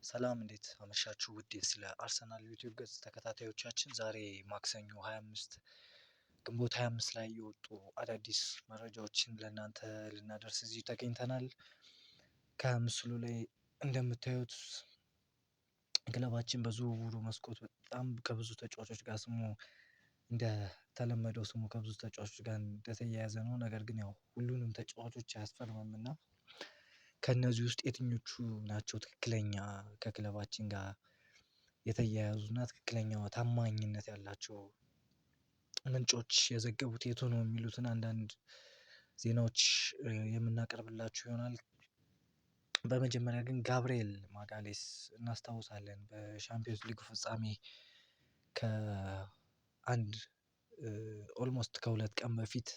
ሰላም እንዴት አመሻችሁ ውድ ስለ አርሰናል ዩቲዩብ ገጽ ተከታታዮቻችን ዛሬ ማክሰኞ 25 ግንቦት 25 ላይ የወጡ አዳዲስ መረጃዎችን ለእናንተ ልናደርስ እዚህ ተገኝተናል። ከምስሉ ላይ እንደምታዩት ክለባችን በዝውውሩ መስኮት በጣም ከብዙ ተጫዋቾች ጋር ስሙ እንደተለመደው ስሙ ከብዙ ተጫዋቾች ጋር እንደተያያዘ ነው። ነገር ግን ያው ሁሉንም ተጫዋቾች አያስፈርምም እና ከእነዚህ ውስጥ የትኞቹ ናቸው ትክክለኛ ከክለባችን ጋር የተያያዙና ትክክለኛው ታማኝነት ያላቸው ምንጮች የዘገቡት የቱ ነው የሚሉትን አንዳንድ ዜናዎች የምናቀርብላችሁ ይሆናል። በመጀመሪያ ግን ጋብርኤል ማጋሌስ እናስታውሳለን በሻምፒዮንስ ሊግ ፍጻሜ ከአንድ ኦልሞስት ከሁለት ቀን በፊት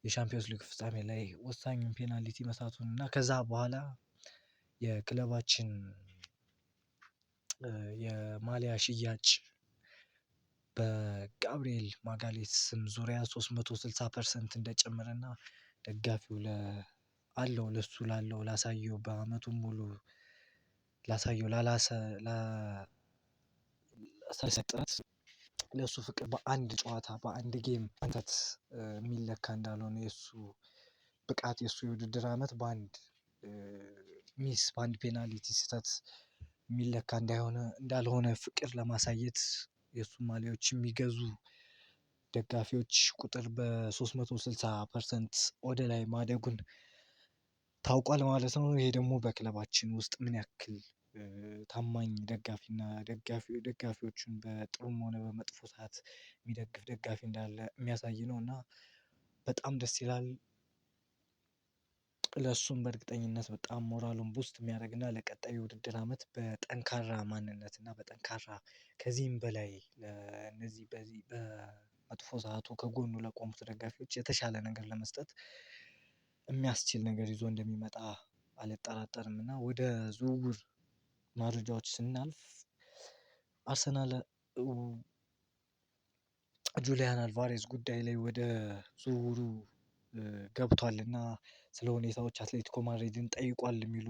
የሻምፒዮንስ ሊግ ፍጻሜ ላይ ወሳኙን ፔናልቲ መሳቱን እና ከዛ በኋላ የክለባችን የማሊያ ሽያጭ በጋብርኤል ማጋሌስ ስም ዙሪያ 360% እንደጨመረና ደጋፊው ለሱ ላሳየው በአመቱም ሙሉ ላሳየው ጥረት ለሱ ፍቅር በአንድ ጨዋታ በአንድ ጌም አንተት የሚለካ እንዳልሆነ የሱ ብቃት የሱ የውድድር አመት በአንድ ፔናልቲ ስህተት የሚለካ እንዳልሆነ ፍቅር ለማሳየት የእሱን ማሊያዎች የሚገዙ ደጋፊዎች ቁጥር በ360% ወደ ላይ ማደጉን ታውቋል ማለት ነው። ይሄ ደግሞ በክለባችን ውስጥ ምን ያክል ታማኝ ደጋፊና ደጋፊዎቹን በጥሩም ሆነ በመጥፎ ሰዓት የሚደግፍ ደጋፊ እንዳለ የሚያሳይ ነው እና በጣም ደስ ይላል። ለእሱም በእርግጠኝነት በጣም ሞራሉን ቡስት የሚያደርግና ለቀጣዩ ውድድር አመት በጠንካራ ማንነት እና በጠንካራ ከዚህም በላይ ለእነዚህ በዚህ በመጥፎ ሰዓቱ ከጎኑ ለቆሙት ደጋፊዎች የተሻለ ነገር ለመስጠት የሚያስችል ነገር ይዞ እንደሚመጣ አልጠራጠርም። እና ወደ ዝውውር መረጃዎች ስናልፍ አርሰናል ጁሊያን አልቫሬዝ ጉዳይ ላይ ወደ ዝውውሩ ገብቷል እና ስለ ሁኔታዎች አትሌቲኮ ማድሪድን ጠይቋል የሚሉ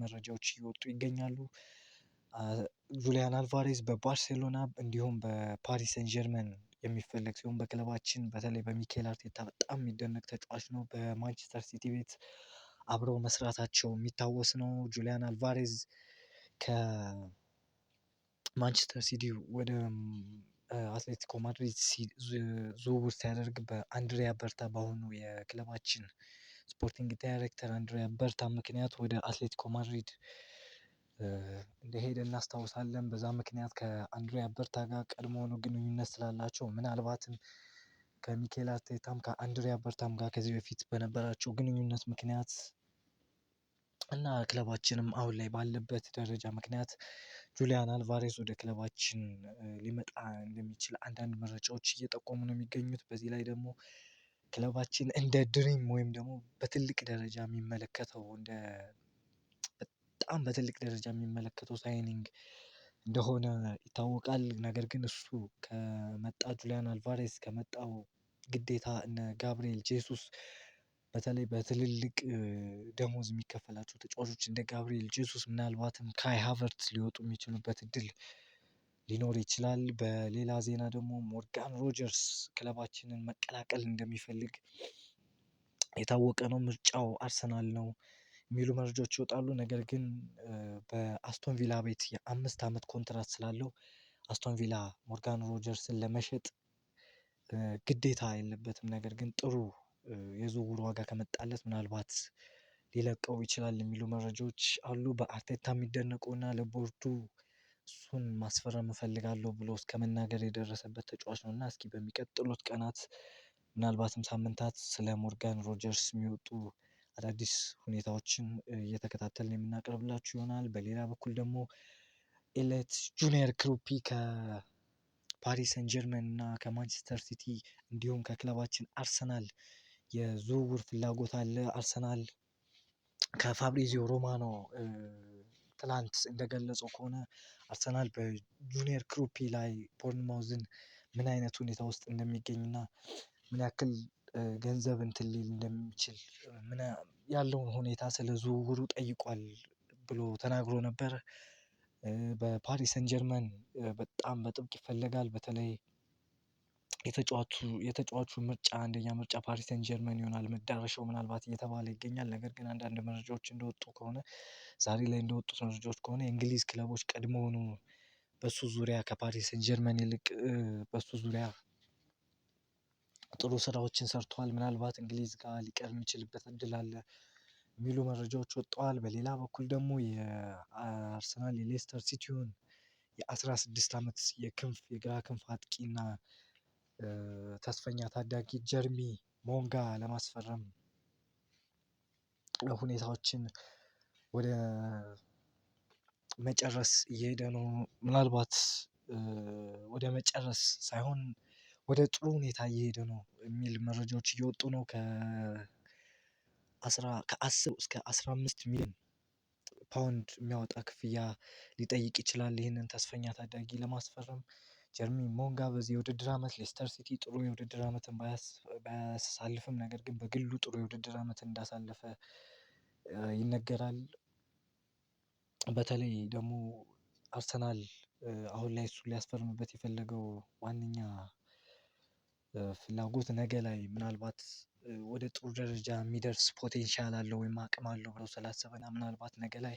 መረጃዎች እየወጡ ይገኛሉ። ጁሊያን አልቫሬዝ በባርሴሎና እንዲሁም በፓሪስ ሰን ጀርመን የሚፈለግ ሲሆን በክለባችን በተለይ በሚኬል አርቴታ በጣም የሚደነቅ ተጫዋች ነው። በማንቸስተር ሲቲ ቤት አብረው መስራታቸው የሚታወስ ነው። ጁሊያን አልቫሬዝ ከማንቸስተር ሲቲ ወደ አትሌቲኮ ማድሪድ ዝውውር ሲያደርግ በአንድሪያ በርታ በአሁኑ የክለባችን ስፖርቲንግ ዳይሬክተር አንድሪያ በርታ ምክንያት ወደ አትሌቲኮ ማድሪድ እንደሄደ እናስታውሳለን። በዛ ምክንያት ከአንድሪያ በርታ ጋር ቀድሞውኑ ግንኙነት ስላላቸው ምናልባትም ከሚኬል አርቴታም ከአንድሪያ በርታም ጋር ከዚህ በፊት በነበራቸው ግንኙነት ምክንያት እና ክለባችንም አሁን ላይ ባለበት ደረጃ ምክንያት ጁሊያን አልቫሬዝ ወደ ክለባችን ሊመጣ እንደሚችል አንዳንድ መረጃዎች እየጠቆሙ ነው የሚገኙት። በዚህ ላይ ደግሞ ክለባችን እንደ ድሪም ወይም ደግሞ በትልቅ ደረጃ የሚመለከተው በጣም በትልቅ ደረጃ የሚመለከተው ሳይኒንግ እንደሆነ ይታወቃል። ነገር ግን እሱ ከመጣ ጁሊያን አልቫሬዝ ከመጣው ግዴታ እነ ጋብርኤል ጄሱስ በተለይ በትልልቅ ደሞዝ የሚከፈላቸው ተጫዋቾች እንደ ጋብርኤል ጄሱስ ምናልባትም ካይ ሃቨርትዝ ሊወጡ የሚችሉበት እድል ሊኖር ይችላል። በሌላ ዜና ደግሞ ሞርጋን ሮጀርስ ክለባችንን መቀላቀል እንደሚፈልግ የታወቀ ነው። ምርጫው አርሰናል ነው የሚሉ መረጃዎች ይወጣሉ። ነገር ግን በአስቶን ቪላ ቤት የ5 አመት ኮንትራት ስላለው አስቶን ቪላ ሞርጋን ሮጀርስን ለመሸጥ ግዴታ የለበትም። ነገር ግን ጥሩ የዝውውር ዋጋ ከመጣለት ምናልባት ሊለቀው ይችላል የሚሉ መረጃዎች አሉ። በአርቴታ የሚደነቁና ለቦርዱ እሱን ማስፈረም እፈልጋለሁ ብሎ እስከመናገር የደረሰበት ተጫዋች ነው እና እስኪ በሚቀጥሉት ቀናት ምናልባትም ሳምንታት ስለ ሞርጋን ሮጀርስ የሚወጡ አዳዲስ ሁኔታዎችን እየተከታተልን የምናቀርብላችሁ ይሆናል። በሌላ በኩል ደግሞ ኤሌት ጁኒየር ክሩፒ ከፓሪስ ሰን ጀርመን እና ከማንቸስተር ሲቲ እንዲሁም ከክለባችን አርሰናል የዝውውር ፍላጎት አለ። አርሰናል ከፋብሪዚዮ ሮማኖ ትላንት እንደገለጸው ከሆነ አርሰናል በጁኒየር ክሩፒ ላይ ቦርንማውዝን ምን አይነት ሁኔታ ውስጥ እንደሚገኝና ምን ያክል ገንዘብ እንትን ሊል እንደሚችል ያለውን ሁኔታ ስለ ዝውውሩ ጠይቋል ብሎ ተናግሮ ነበር። በፓሪስ ሰን ጀርመን በጣም በጥብቅ ይፈለጋል። በተለይ የተጫዋቹ ምርጫ አንደኛ ምርጫ ፓሪስ ሰን ጀርመን ይሆናል መዳረሻው ምናልባት እየተባለ ይገኛል። ነገር ግን አንዳንድ መረጃዎች እንደወጡ ከሆነ ዛሬ ላይ እንደወጡት መረጃዎች ከሆነ የእንግሊዝ ክለቦች ቀድሞውኑ በሱ ዙሪያ ከፓሪስ ሰን ጀርመን ይልቅ በሱ ዙሪያ ጥሩ ስራዎችን ሰርተዋል። ምናልባት እንግሊዝ ጋር ሊቀር የሚችልበት እድል አለ የሚሉ መረጃዎች ወጥተዋል። በሌላ በኩል ደግሞ የአርሰናል የሌስተር ሲቲውን የ16 ዓመት የግራ ክንፍ አጥቂና ተስፈኛ ታዳጊ ጀርሚ ሞንጋ ለማስፈረም ሁኔታዎችን ወደ መጨረስ እየሄደ ነው። ምናልባት ወደ መጨረስ ሳይሆን ወደ ጥሩ ሁኔታ እየሄደ ነው የሚል መረጃዎች እየወጡ ነው። ከ10 እስከ 15 ሚሊዮን ፓውንድ የሚያወጣ ክፍያ ሊጠይቅ ይችላል ይህንን ተስፈኛ ታዳጊ ለማስፈረም። ጀርሚ ሞንጋ በዚህ የውድድር ዓመት ሌስተር ሲቲ ጥሩ የውድድር ዓመትን ባያሳልፍም ነገር ግን በግሉ ጥሩ የውድድር ዓመትን እንዳሳለፈ ይነገራል። በተለይ ደግሞ አርሰናል አሁን ላይ እሱን ሊያስፈርምበት የፈለገው ዋነኛ ፍላጎት ነገ ላይ ምናልባት ወደ ጥሩ ደረጃ የሚደርስ ፖቴንሻል አለው ወይም አቅም አለው ብለው ስላሰበና ምናልባት ነገ ላይ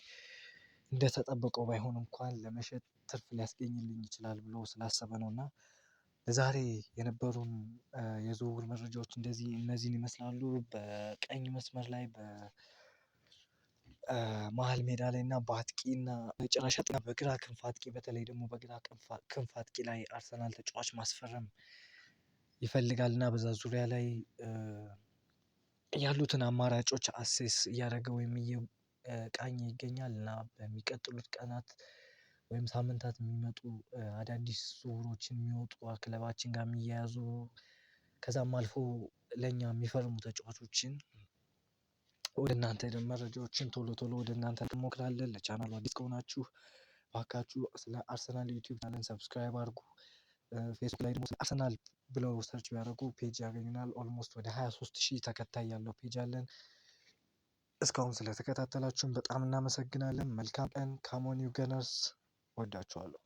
እንደተጠበቀው ባይሆን እንኳን ለመሸጥ ትርፍ ሊያስገኝልኝ ይችላል ብሎ ስላሰበ ነው። እና ለዛሬ የነበሩን የዝውውር መረጃዎች እነዚህን ይመስላሉ። በቀኝ መስመር ላይ በመሃል ሜዳ ላይ እና በአጥቂና መጨረሻ በግራ ክንፍ አጥቂ በተለይ ደግሞ በግራ ክንፍ አጥቂ ላይ አርሰናል ተጫዋች ማስፈረም ይፈልጋል እና በዛ ዙሪያ ላይ ያሉትን አማራጮች አሴስ እያደረገ ወይም እየቃኘ ይገኛል። እና በሚቀጥሉት ቀናት ወይም ሳምንታት የሚመጡ አዳዲስ ዝውውሮችን የሚወጡ ክለባችን ጋር የሚያያዙ ከዛም አልፎ ለእኛ የሚፈርሙ ተጫዋቾችን ወደ እናንተ መረጃዎችን ቶሎ ወደ እናንተ እንሞክራለን። ለቻናሉ አዲስ ከሆናችሁ እባካችሁ ስለ አርሰናል ዩቲዩብ ቻናልን ሰብስክራይብ አድርጉ። ፌስቡክ ላይ ደግሞ ስለ አርሰናል ብለው ሰርች ቢያደርጉ ፔጅ ያገኙናል። ኦልሞስት ወደ 23,000 ተከታይ ያለው ፔጅ አለን። እስካሁን ስለተከታተላችሁን በጣም እናመሰግናለን። መልካም ቀን። ካሞኒው ገነርስ ወዳችኋለሁ።